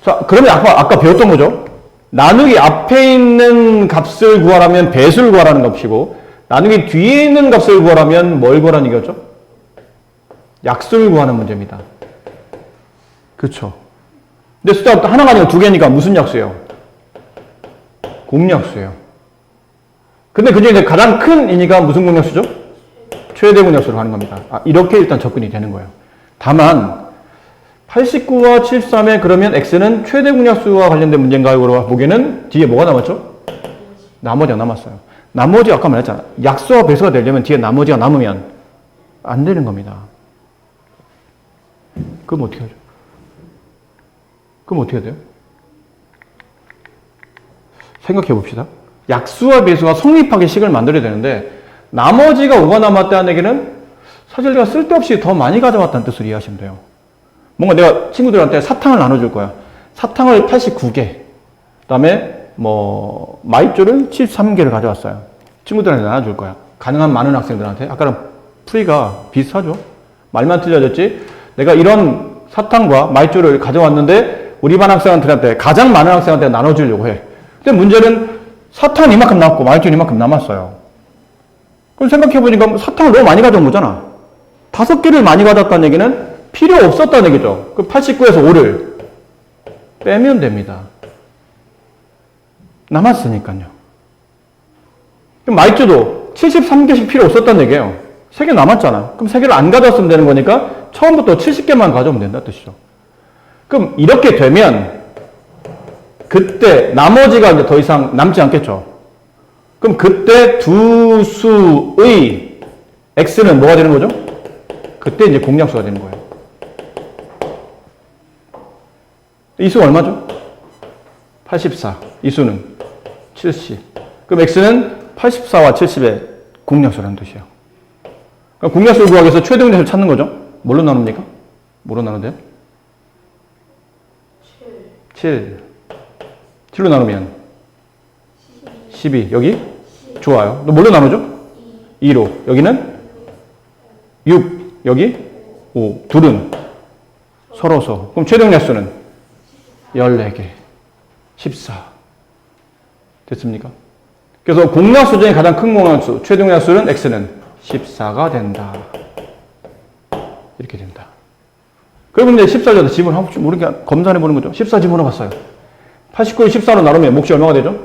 자, 그러면 아까 배웠던 거죠. 나누기 앞에 있는 값을 구하라면 배수를 구하라는 값이고, 나누기 뒤에 있는 값을 구하라면 뭘 구하라는 얘기였죠? 약수를 구하는 문제입니다. 그렇죠. 근데 숫자 하나가 아니고 두 개니까 무슨 약수예요? 공약수예요. 근데 그 중에 가장 큰 이니까 무슨 공약수죠? 최대 공약수로 가는 겁니다. 이렇게 일단 접근이 되는 거예요. 다만 89와 73에 그러면 x는 최대 공약수와 관련된 문제인가요? 보기에는 뒤에 뭐가 남았죠? 나머지가 남았어요. 나머지 아까 말했잖아. 약수와 배수가 되려면 뒤에 나머지가 남으면 안 되는 겁니다. 그럼 어떻게 하죠? 그럼 어떻게 해야 돼요? 생각해 봅시다. 약수와 배수가 성립하게 식을 만들어야 되는데 나머지가 5가 남았다는 얘기는 사실 내가 쓸데없이 더 많이 가져왔다는 뜻으로 이해하시면 돼요. 뭔가 내가 친구들한테 사탕을 나눠줄 거야. 사탕을 89개, 그 다음에 뭐 마이쮸를 73개를 가져왔어요. 친구들한테 나눠줄 거야. 가능한 많은 학생들한테. 아까랑 풀이가 비슷하죠? 말만 틀려졌지. 내가 이런 사탕과 마이쮸를 가져왔는데 우리 반 학생한테 가장 많은 학생한테 나눠주려고 해. 근데 문제는 사탕은 이만큼 남았고 마이쮸는 이만큼 남았어요. 그럼 생각해보니까 사탕을 너무 많이 가져온 거잖아. 5개를 많이 가져왔다는 얘기는 필요 없었다는 얘기죠. 그 89에서 5를 빼면 됩니다. 남았으니까요. 그럼 마이쮸도 73개씩 필요 없었다는 얘기예요. 3개 남았잖아. 그럼 3개를 안 가져왔으면 되는 거니까 처음부터 70개만 가져오면 된다 뜻이죠. 그럼 이렇게 되면 그때 나머지가 이제 더 이상 남지 않겠죠. 그럼 그때 두 수의 x는 뭐가 되는 거죠? 그때 이제 공약수가 되는 거예요. 이 수가 얼마죠? 84. 이 수는 70. 그럼 x는 84와 70의 공약수라는 뜻이에요. 그럼 공약수를 구하기 위해서 최대 공약수를 찾는 거죠? 뭘로 나눕니까? 뭐로 나누대요? 7. 7로 나누면 12. 여기? 좋아요. 또 뭘로 나누죠? 2로. 여기는 6. 여기? 5. 둘은 서로서. 그럼 최대 공약수는 14개. 14. 됐습니까? 그래서 공약수 중에 가장 큰 공약수, 최대 공약수는 x는 14가 된다. 이렇게 됩니다. 그러면 이제 14를 집어넣어 모르니까 검사해 보는 거죠. 14 집어넣어 봤어요. 89를 14로 나누면 몫이 얼마가 되죠?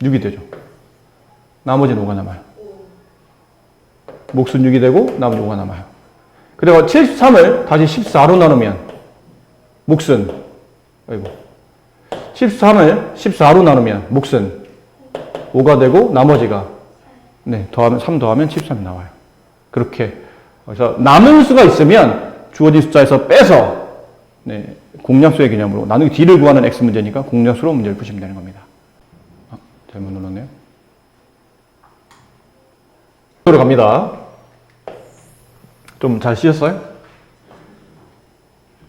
6이 되죠. 나머지는 5가 남아요. 몫은 6이 되고 나머지 5가 남아요. 그리고 73을 다시 14로 나누면 몫은 13을 14로 나누면 몫은 5가 되고 나머지가 더하면 3 더하면 13이 나와요. 그렇게 그래서 남은 수가 있으면 주어진 숫자에서 빼서 공약수의 개념으로 나누기 D를 구하는 X 문제니까 공약수로 문제를 푸시면 되는 겁니다. 잘못 눌렀네요. 들어갑니다. 좀 잘 쉬셨어요?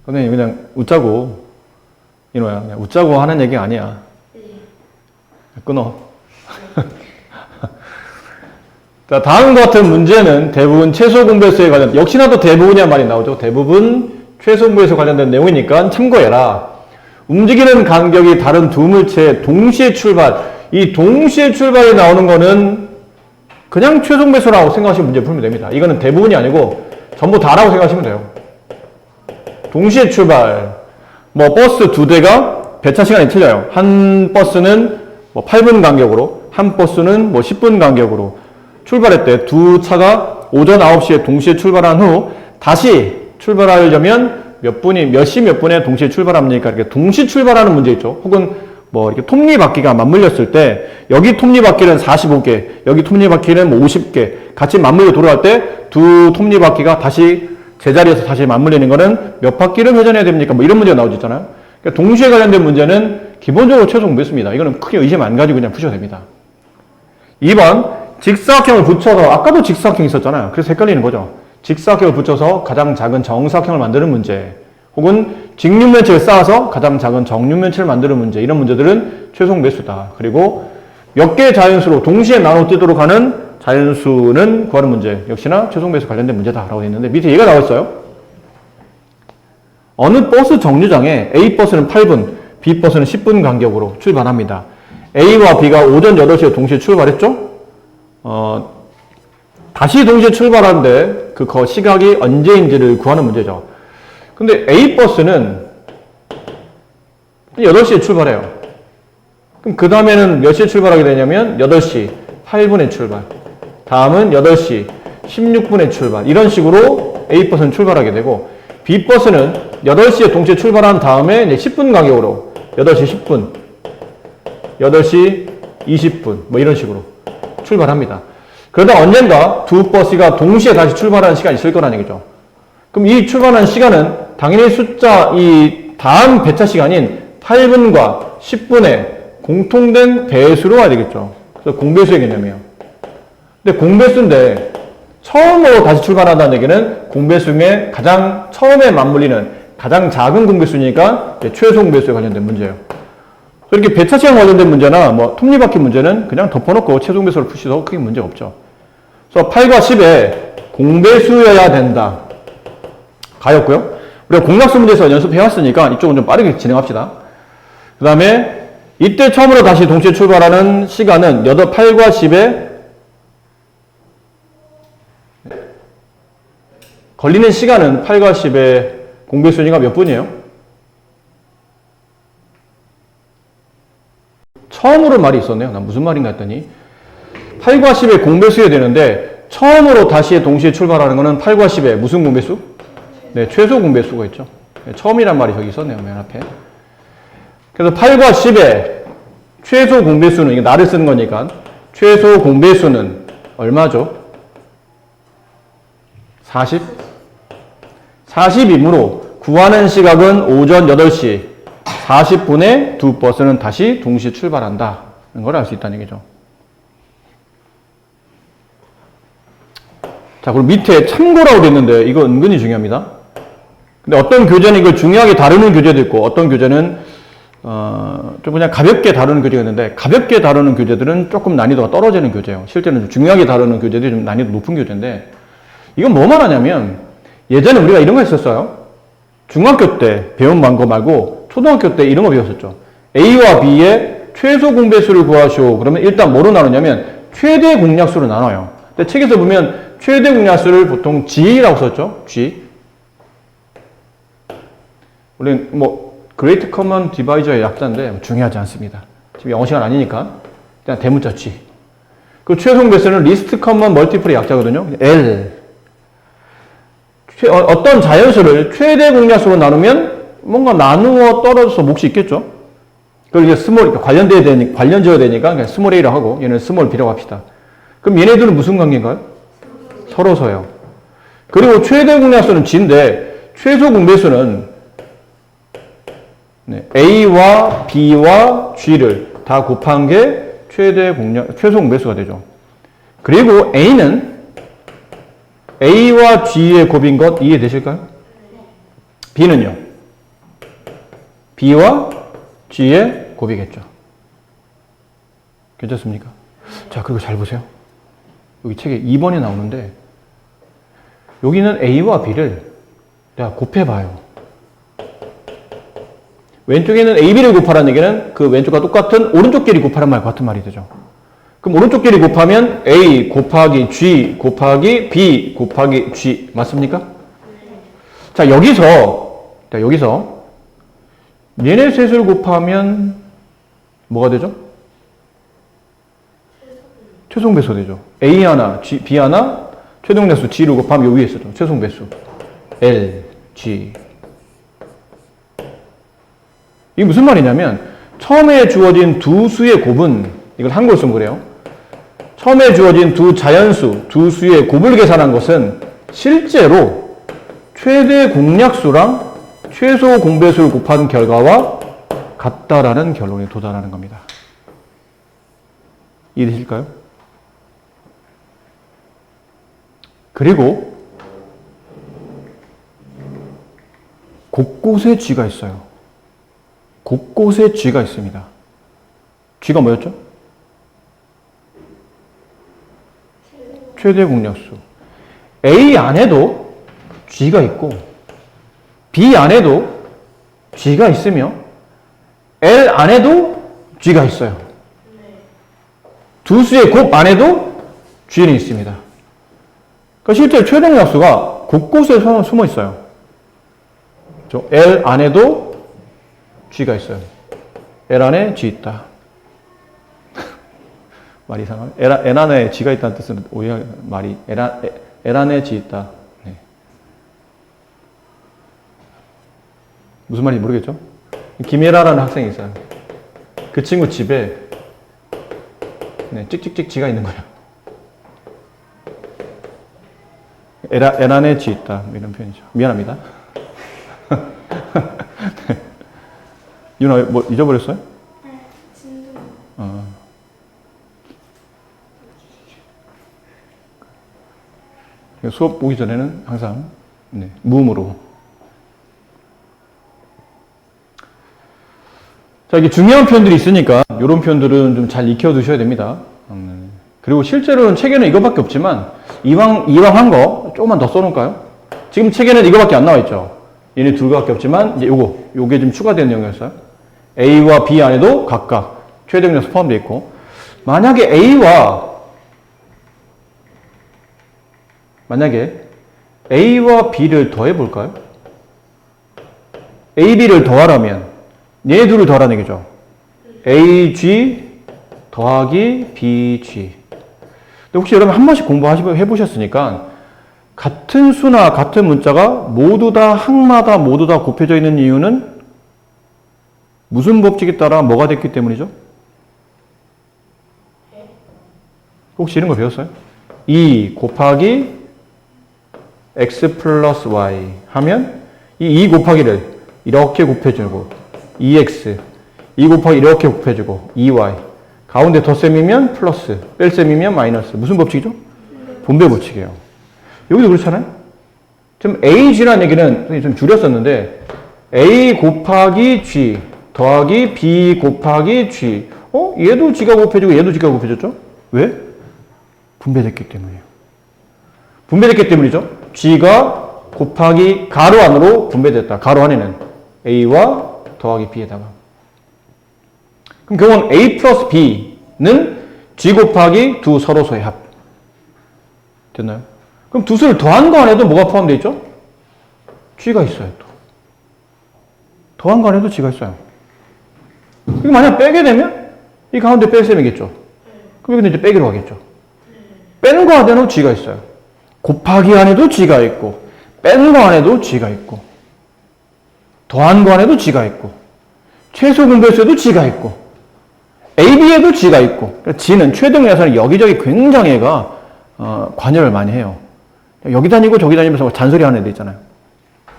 선생님 그냥 웃자고 이노야 그냥 웃자고 하는 얘기가 아니야. 끊어. 자, 다음과 같은 문제는 대부분 최소 공배수에 관련, 역시나 또 대부분이란 말이 나오죠. 대부분 최소 공배수 관련된 내용이니까 참고해라. 움직이는 간격이 다른 두 물체의 동시에 출발. 이 동시에 출발이 나오는 거는 그냥 최소 공배수라고 생각하시면 문제 풀면 됩니다. 이거는 대부분이 아니고 전부 다라고 생각하시면 돼요. 동시에 출발. 뭐 버스 두 대가 배차 시간이 틀려요. 한 버스는 뭐 8분 간격으로, 한 버스는 뭐 10분 간격으로 출발했대. 두 차가 오전 9시에 동시에 출발한 후 다시 출발하려면 몇 시 몇 분에 동시에 출발합니까? 이렇게 동시 출발하는 문제 있죠. 혹은 뭐 이렇게 톱니바퀴가 맞물렸을 때 여기 톱니바퀴는 45개, 여기 톱니바퀴는 뭐 50개 같이 맞물려 돌아갈 때 두 톱니바퀴가 다시 제자리에서 다시 맞물리는 거는 몇 바퀴를 회전해야 됩니까? 뭐 이런 문제가 나오잖아요. 그러니까 동시에 관련된 문제는 기본적으로 최소 공배수입니다. 이거는 크게 의심 안 가지고 그냥 푸셔도 됩니다. 2번 직사각형을 붙여서 아까도 직사각형 있었잖아요. 그래서 헷갈리는 거죠. 직사각형을 붙여서 가장 작은 정사각형을 만드는 문제. 혹은 직육면체를 쌓아서 가장 작은 정육면체를 만드는 문제, 이런 문제들은 최소 공배수다. 그리고 몇 개의 자연수로 동시에 나눠 뛰도록 하는 자연수는 구하는 문제, 역시나 최소 공배수 관련된 문제다라고 되어 있는데, 밑에 얘가 나와 있어요. 어느 버스 정류장에 A버스는 8분, B버스는 10분 간격으로 출발합니다. A와 B가 오전 8시에 동시에 출발했죠? 다시 동시에 출발하는데 그 시각이 언제인지를 구하는 문제죠. 근데 A버스는 8시에 출발해요. 그럼 그 다음에는 몇 시에 출발하게 되냐면 8시 8분에 출발. 다음은 8시 16분에 출발. 이런 식으로 A버스는 출발하게 되고, B버스는 8시에 동시에 출발한 다음에 이제 10분 간격으로 8시 10분, 8시 20분 뭐 이런 식으로 출발합니다. 그러다 언젠가 두 버스가 동시에 다시 출발하는 시간이 있을 거라는 얘기죠. 그럼 이 출발하는 시간은 당연히 이 다음 배차 시간인 8분과 10분의 공통된 배수로 와야 되겠죠. 그래서 공배수의 개념이에요. 근데 공배수인데 처음으로 다시 출발한다는 얘기는 공배수 중에 가장 처음에 맞물리는 가장 작은 공배수니까 최소 공배수에 관련된 문제예요. 이렇게 배차 시간 관련된 문제나 뭐 톱니바퀴 문제는 그냥 덮어놓고 최소 공배수를 푸시도 크게 문제가 없죠. 그래서 8과 10에 공배수여야 된다. 가였고요. 우리가 공략수 문제에서 연습해왔으니까 이쪽은 좀 빠르게 진행합시다. 그 다음에 이때 처음으로 다시 동시에 출발하는 시간은 8과 10에 걸리는 시간은 8과 10의 공배수니까 몇 분이에요? 처음으로 말이 있었네요. 난 무슨 말인가 했더니 8과 10의 공배수여야 되는데 처음으로 다시 동시에 출발하는 거는 8과 10의 무슨 공배수? 네, 최소 공배수가 있죠. 네, 처음이란 말이 저기 있었네요. 맨 앞에. 그래서 8과 10의 최소 공배수는, 이게 나를 쓰는 거니까 최소 공배수는 얼마죠? 40? 40이므로 구하는 시각은 오전 8시 40분에 두 버스는 다시 동시에 출발한다는 걸 알 수 있다는 얘기죠. 자, 그리고 밑에 참고라고 되어 있는데 이거 은근히 중요합니다. 근데 어떤 교재는 이걸 중요하게 다루는 교재도 있고, 어떤 교재는 좀 그냥 가볍게 다루는 교재가 있는데, 가볍게 다루는 교재들은 조금 난이도가 떨어지는 교재예요. 실제는 좀 중요하게 다루는 교재들이 좀 난이도 높은 교재인데, 이건 뭐 말하냐면 예전에 우리가 이런 거 했었어요. 중학교 때 배운 거 말고 초등학교 때 이런 거 배웠었죠. A와 B의 최소 공배수를 구하시오. 그러면 일단 뭐로 나누냐면 최대 공약수로 나눠요. 근데 책에서 보면 최대 공약수를 보통 G라고 썼죠. G. 우리는 뭐 Great Common Divisor의 약자인데 중요하지 않습니다. 지금 영어 시간 아니니까 그냥 대문자 G. 그 최소 공배수는 Least Common Multiple의 약자거든요. L. 어떤 자연수를 최대 공약수로 나누면 뭔가 나누어 떨어져서 몫이 있겠죠. 그걸 이제 스몰, 관련지어야 되니까 그냥 스몰 A라고 하고 얘는 스몰 B라고 합시다. 그럼 얘네들은 무슨 관계인가요? 서로서요. 그리고 최대 공약수는 G인데 최소 공배수는 A와 B와 G를 다 곱한 게 최소 공배수가 되죠. 그리고 A는 A와 G의 곱인 것 이해되실까요? B는요? B와 G의 곱이겠죠. 괜찮습니까? 자, 그리고 잘 보세요. 여기 책에 2번에 나오는데 여기는 A와 B를 내가 곱해봐요. 왼쪽에는 A, B를 곱하라는 얘기는 그 왼쪽과 똑같은 오른쪽 길이 곱하라는 말과 같은 말이 되죠. 그럼 오른쪽 길이 곱하면 A 곱하기 G 곱하기 B 곱하기 G 맞습니까? 자, 여기서 얘네 셋을 곱하면 뭐가 되죠? 최소배수 되죠. A 하나, B 하나, 최종배수 G를 곱하면 여기 위에 있었죠. 최소배수 L, G. 이게 무슨 말이냐면 처음에 주어진 두 수의 곱은, 이걸 한글로 쓰면 그래요. 처음에 주어진 두 자연수, 두 수의 곱을 계산한 것은 실제로 최대 공약수랑 최소 공배수를 곱한 결과와 같다라는 결론에 도달하는 겁니다. 이해되실까요? 그리고 곳곳에 G가 있어요. 곳곳에 G가 있습니다. G가 뭐였죠? 최대 공약수. A 안에도 G가 있고 B 안에도 G가 있으며 L 안에도 G가 있어요. 두 수의 곱 안에도 G는 있습니다. 그러니까 실제 최대 공약수가 곳곳에 숨어 있어요. L 안에도 G가 있어요. L 안에 G 있다. 말이 이상하네. L 안에 G가 있다는 뜻은 오해가 말이 L 안에 G 있다. 네. 무슨 말인지 모르겠죠? 김예라라는 학생이 있어요. 그 친구 집에 네, 찍찍찍 G가 있는 거예요. L 안에 G 있다. 이런 표현이죠. 미안합니다. 네. 윤아, 뭐 잊어버렸어요? 네, 진도. 수업 오기 전에는 항상 네, 무음으로. 자, 이게 중요한 표현들이 있으니까 이런 표현들은 좀 잘 익혀두셔야 됩니다. 그리고 실제로는 책에는 이거밖에 없지만 이왕 한 거 조금만 더 써놓을까요? 지금 책에는 이거밖에 안 나와 있죠. 얘네 둘 밖에 없지만 이제 요게 좀 추가된 내용이었어요. A와 B 안에도 각각 최대 공약수 포함되어 있고, 만약에 A와 B를 더해 볼까요? A, B를 더하라면 얘 둘을 더하라는 얘기죠. AG 더하기 BG. 근데 혹시 여러분 한 번씩 공부해 보셨으니까 같은 수나 같은 문자가 모두 다 항마다 모두 다 곱해져 있는 이유는 무슨 법칙에 따라 뭐가 됐기 때문이죠? 혹시 이런 거 배웠어요? 2 곱하기 x 플러스 y 하면 이 2 곱하기를 이렇게 곱해주고 2x 2 곱하기 이렇게 곱해주고 2y 가운데 덧셈이면 플러스 뺄셈이면 마이너스. 무슨 법칙이죠? 분배 법칙이에요. 여기도 그렇잖아요. 지금 AG라는 얘기는 선생님 좀 줄였었는데 A 곱하기 G 더하기 B 곱하기 G. 얘도 G가 곱해지고 얘도 G가 곱해졌죠? 왜? 분배됐기 때문이에요. 분배됐기 때문이죠. G가 곱하기 가로 안으로 분배됐다. 가로 안에는 A와 더하기 B에다가. 그럼 결국은 A 플러스 B는 G 곱하기 두 서로소의 합. 됐나요? 그럼 두 수를 더한 거 안에도 뭐가 포함되어 있죠? G가 있어요, 또. 더한 거 안에도 G가 있어요. 그럼 만약 빼게 되면 이 가운데 뺄셈이겠죠. 그럼 여기는 이제 빼기로 하겠죠. 빼는 거 안에도 G가 있어요. 곱하기 안에도 G가 있고, 빼는 거 안에도 G가 있고, 더한 거 안에도 G가 있고, 최소 분배수에도 G가 있고, AB에도 G가 있고. 그러니까 G는 최대공약수는 여기저기 굉장히 얘가 관여를 많이 해요. 여기 다니고 저기 다니면서 잔소리 하는 애들 있잖아요.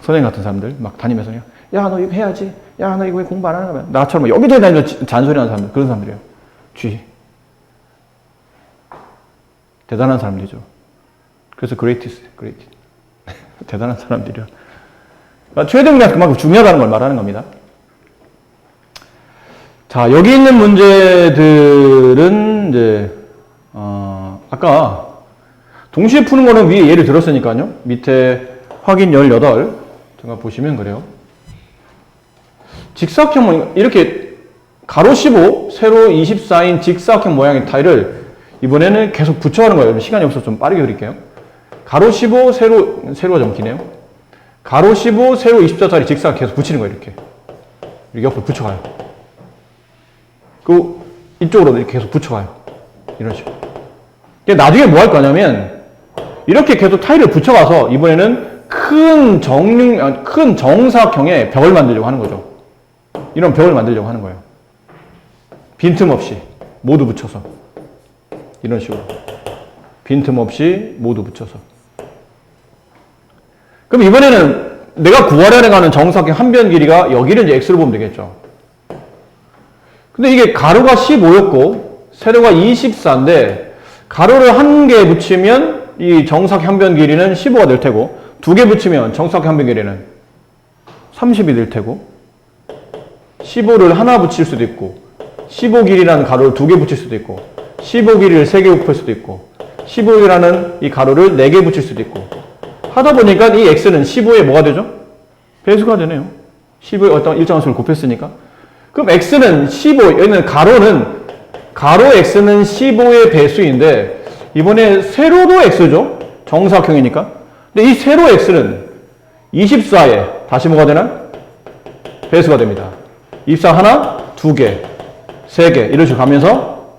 선생님 같은 사람들 막 다니면서 야, 너 이거 해야지. 야, 너 이거 왜 공부 안 하는 거야? 나처럼 여기저기 다니면서 잔소리 하는 사람들, 그런 사람들이에요. G. 대단한 사람들이죠. 그래서 greatest. 대단한 사람들이요. 그러니까 최대공약수 그만큼 중요하다는 걸 말하는 겁니다. 자, 여기 있는 문제들은 이제 아까 동시에 푸는 거는 위에 예를 들었으니까요. 밑에 확인 18 제가 보시면 그래요. 직사각형 이렇게 가로 15, 세로 24인 직사각형 모양의 타일을 이번에는 계속 붙여가는 거예요. 시간이 없어서 좀 빠르게 그릴게요. 가로 15, 세로가 좀 기네요. 가로 15, 세로 24짜리 직사각 계속 붙이는 거예요. 이렇게 옆으로 붙여가요. 그 이쪽으로 이렇게 계속 붙여가요. 이런 식으로. 나중에 뭐 할 거냐면 이렇게 계속 타일을 붙여가서 이번에는 큰 정사각형의 벽을 만들려고 하는 거죠. 이런 벽을 만들려고 하는 거예요. 빈틈없이 모두 붙여서 이런 식으로 빈틈없이 모두 붙여서. 그럼 이번에는 내가 구하려고 하는 정사각형 한 변 길이가 여기를 이제 x로 보면 되겠죠. 근데 이게 가로가 15였고 세로가 24인데 가로를 한 개 붙이면 이 정사각 한 변 길이는 15가 될 테고 두 개 붙이면 정사각 한 변 길이는 30이 될 테고 15를 하나 붙일 수도 있고 15길이라는 가로를 2개 붙일 수도 있고 15길이를 3개 붙일 수도 있고 15이라는 이 가로를 4개 붙일 수도 있고 하다 보니까 이 x는 15에 뭐가 되죠? 배수가 되네요. 15에 어떤 일정한 수를 곱했으니까. 그럼 x는 15, 여기는 가로 x는 15의 배수인데 이번에 세로도 x죠? 정사각형이니까. 근데 이 세로 x는 24에 다시 뭐가 되나? 배수가 됩니다. 24 하나, 2개, 3개 이런 식으로 가면서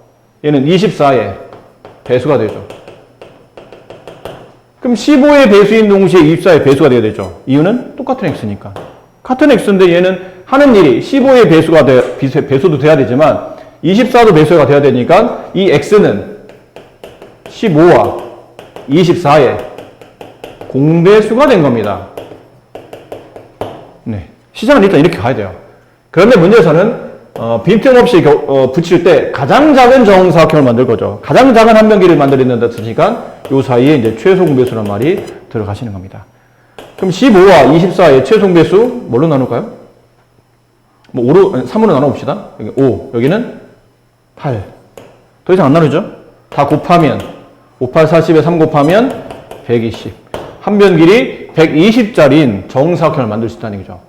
얘는 24에 배수가 되죠. 그럼 15의 배수인 동시에 24의 배수가 되어야 되죠. 이유는 똑같은 x니까. 같은 x인데 얘는 하는 일이 15의 배수도 돼야 되지만 24도 배수가 돼야 되니까 이 x는 15와 24의 공배수가 된 겁니다. 네. 시작은 일단 이렇게 가야 돼요. 그런데 문제에서는 빈틈없이 붙일 때 가장 작은 정사각형을 만들 거죠. 가장 작은 한 변기를 만들어낸다 뜻이니까 요 사이에 이제 최소 공배수란 말이 들어가시는 겁니다. 그럼 15와 24의 최소 공배수 뭘로 나눌까요? 뭐 3으로 나눠봅시다. 여기 5, 여기는 8. 더 이상 안 나누죠? 다 곱하면 5, 8, 40에 3 곱하면 120. 한 변길이 120짜리인 정사각형을 만들 수 있다는 얘기죠.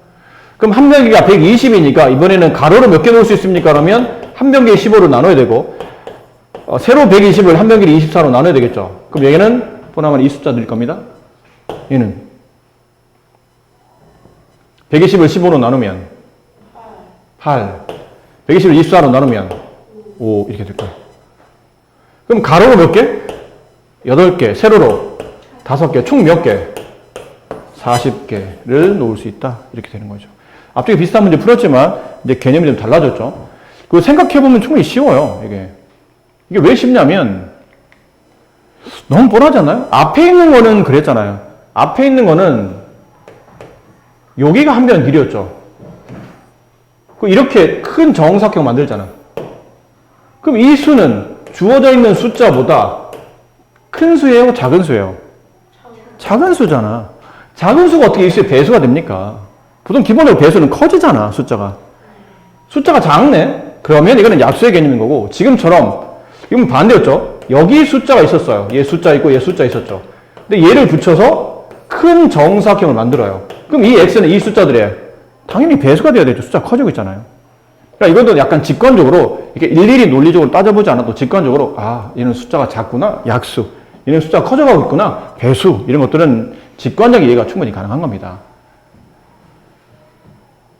그럼 한 변기가 120이니까 이번에는 가로로 몇 개 놓을 수 있습니까? 그러면 한 변기에 15를 나눠야 되고 세로 120을 한 변기에 24로 나눠야 되겠죠. 그럼 여기는 보나마나 이 숫자 드릴 겁니다. 얘는 120을 15로 나누면 8, 120을 24로 나누면 5 이렇게 될 거예요. 그럼 가로로 몇 개? 8개, 세로로 5개, 총 몇 개? 40개를 놓을 수 있다. 이렇게 되는 거죠. 앞쪽에 비슷한 문제 풀었지만 이제 개념이 좀 달라졌죠. 그거 생각해보면 충분히 쉬워요. 이게 왜 쉽냐면 너무 뻔하잖아요. 앞에 있는 거는 그랬잖아요. 앞에 있는 거는 여기가 한 변 길이었죠. 이렇게 큰 정사각형 만들잖아. 그럼 이 수는 주어져 있는 숫자보다 큰 수예요? 작은 수예요? 작은 수잖아. 작은 수가 어떻게 이 수의 배수가 됩니까? 보통 기본적으로 배수는 커지잖아, 숫자가. 숫자가 작네? 그러면 이거는 약수의 개념인 거고, 지금처럼, 이건 반대였죠? 여기 숫자가 있었어요. 얘 숫자 있고 얘 숫자 있었죠. 근데 얘를 붙여서 큰 정사각형을 만들어요. 그럼 이 x는 이 숫자들에 당연히 배수가 돼야 되죠. 숫자가 커지고 있잖아요. 그러니까 이것도 약간 직관적으로, 이렇게 일일이 논리적으로 따져보지 않아도 직관적으로, 아, 얘는 숫자가 작구나, 약수. 얘는 숫자가 커져가고 있구나, 배수. 이런 것들은 직관적 이해가 충분히 가능한 겁니다.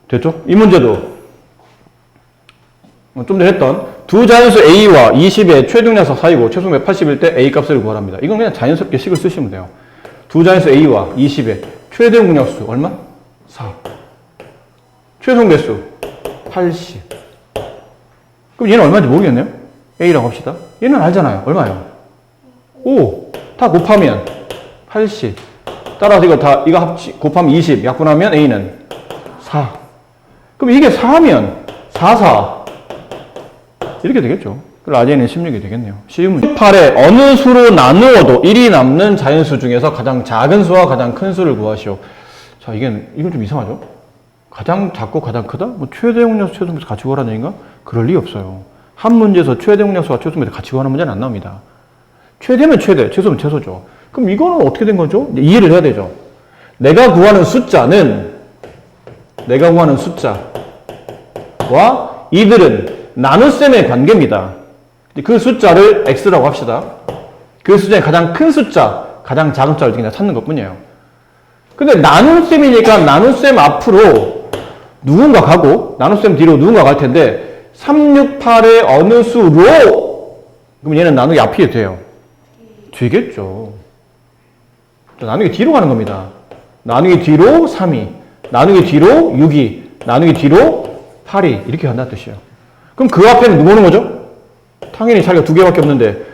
됐죠? 이 문제도 좀 전에 했던 두 자연수 a와 20의 최등약수 사이고 최소값 80일 때 a 값을 구하랍니다. 이건 그냥 자연스럽게 식을 쓰시면 돼요. 두 자연수 a와 20의 최대공약수 얼마? 4. 최소 배수 80. 그럼 얘는 얼마인지 모르겠네요. a라고 합시다. 얘는 알잖아요. 얼마예요? 5. 다 곱하면 80. 따라서 이거 곱하면 20. 약분하면 a는 4. 그럼 이게 4하면 4, 4. 이렇게 되겠죠. 그럼 라디에는 16이 되겠네요. 쉬운 문제. 18에 어느 수로 나누어도 1이 남는 자연수 중에서 가장 작은 수와 가장 큰 수를 구하시오. 자, 이건 좀 이상하죠? 가장 작고 가장 크다? 뭐 최대용량수, 최소배수 같이 구하라는 얘기인가? 그럴 리 없어요. 한 문제에서 최대용량수와 최소배수 같이 구하는 문제는 안 나옵니다. 최대면 최대, 최소면 최소죠. 그럼 이거는 어떻게 된 거죠? 이해를 해야 되죠. 내가 구하는 숫자와 이들은 나눗셈의 관계입니다. 그 숫자를 x라고 합시다. 그 숫자의 가장 큰 숫자, 가장 작은 숫자를 그냥 찾는 것 뿐이에요. 근데 나눗셈이니까 나눗셈 앞으로 누군가 가고 나눗셈 뒤로 누군가 갈 텐데 3, 6, 8의 어느 수로 그럼 얘는 나누기 앞이 돼요. 되겠죠. 나누기 뒤로 가는 겁니다. 나누기 뒤로 3이, 나누기 뒤로 6이, 나누기 뒤로 8이 이렇게 간다는 뜻이에요. 그럼 그 앞에는 누구 오는 거죠? 당연히 자리가 두 개밖에 없는데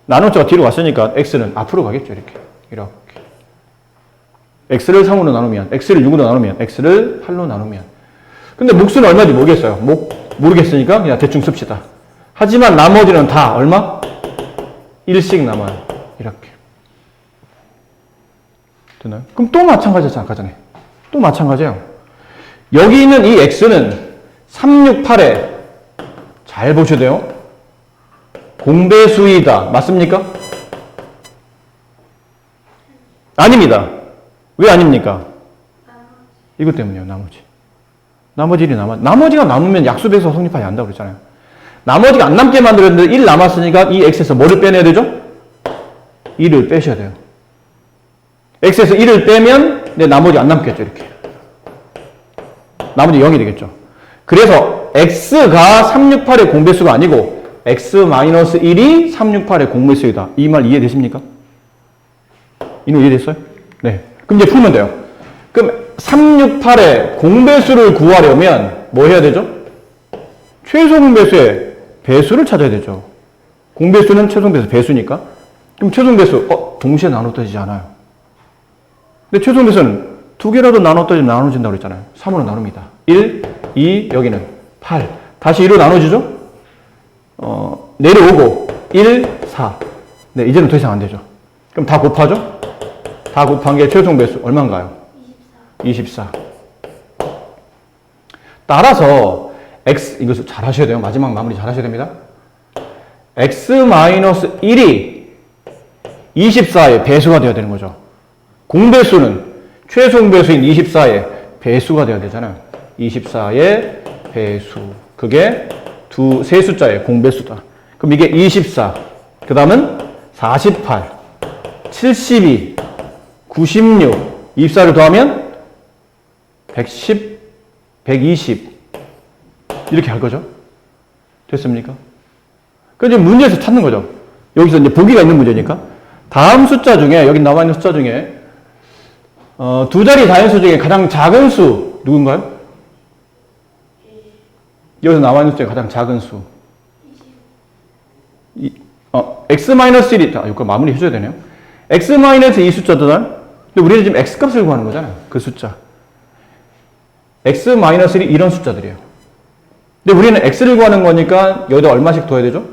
나눗자가 뒤로 갔으니까 x는 앞으로 가겠죠. 이렇게. x를 3으로 나누면, x를 6으로 나누면, x를 8로 나누면. 근데 몫은 얼마인지 모르겠어요. 모르겠으니까 그냥 대충 씁시다. 하지만 나머지는 다 얼마? 1씩 남아요. 이렇게. 되나요? 그럼 또 마찬가지잖아, 아까 전에. 또 마찬가지예요. 여기 있는 이 x는 368에 잘 보셔야 돼요. 공배수이다. 맞습니까? 아닙니다. 왜 아닙니까? 이것 때문이에요. 나머지 1이 나머지가 남으면 약수배수가 성립하지 않는다고 그랬잖아요. 나머지가 안 남게 만들었는데 1 남았으니까 이 x에서 뭐를 빼내야 되죠? 1을 빼셔야 돼요. x에서 1을 빼면 내 나머지 안 남겠죠. 이렇게. 나머지 0이 되겠죠. 그래서 x가 368의 공배수가 아니고 x-1이 368의 공배수이다. 이 말 이해되십니까? 이거 이해됐어요? 네. 그럼 이제 풀면 돼요. 그럼 368의 공배수를 구하려면 뭐 해야 되죠? 최소 공배수의 배수를 찾아야 되죠. 공배수는 최소 공배수 배수니까. 그럼 최소 공배수 동시에 나눠 떠지지 않아요. 근데 최소 공배수는 두 개라도 나눠 떠지면 나눠진다고 그랬잖아요. 3으로 나눕니다. 1, 2, 여기는 8. 다시 2로 나눠지죠? 내려오고 1, 4. 네, 이제는 더 이상 안 되죠. 그럼 다 곱하죠? 다 곱한 게 최소 공배수 얼마인가요? 24. 따라서 x, 이것을 잘 하셔야 돼요. 마지막 마무리 잘 하셔야 됩니다. x-1이 24의 배수가 되어야 되는 거죠. 공배수는 최소 공배수인 24의 배수가 되어야 되잖아요. 24의 배수. 그게 세 숫자의 공배수다. 그럼 이게 24. 그 다음은 48, 72, 96, 24를 더하면 110, 120 이렇게 할 거죠. 됐습니까? 그럼 이제 문제에서 찾는 거죠. 여기서 이제 보기가 있는 문제니까 다음 숫자 중에 여기 나와 있는 숫자 중에 두 자리 다인수 중에 가장 작은 수 누군가요? 여기서 나와 있는 숫 중에 가장 작은 수 x-1이 이거 마무리 해줘야 되네요. x-2 숫자잖아요. 근데 우리는 지금 x값을 구하는 거잖아요. 그 숫자. x-1이 이런 숫자들이에요. 근데 우리는 x를 구하는 거니까 여기다 얼마씩 더해야 되죠?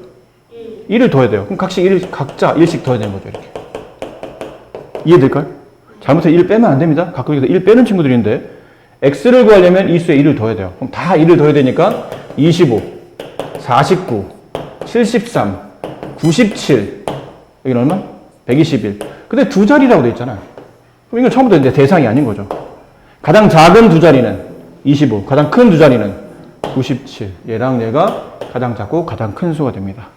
1을 더해야 돼요. 그럼 각자 1씩 더해야 되는 거죠. 이렇게. 이해될까요? 잘못해서 1 빼면 안 됩니다. 가끔 여기서 1 빼는 친구들인데 x를 구하려면 이 수에 1을 더해야 돼요. 그럼 다 1을 더해야 되니까 25, 49, 73, 97 여기는 얼마? 121. 근데 두 자리라고 돼 있잖아요. 그럼 이건 처음부터 이제 대상이 아닌 거죠. 가장 작은 두 자리는 25, 가장 큰 두 자리는 97. 얘랑 얘가 가장 작고 가장 큰 수가 됩니다.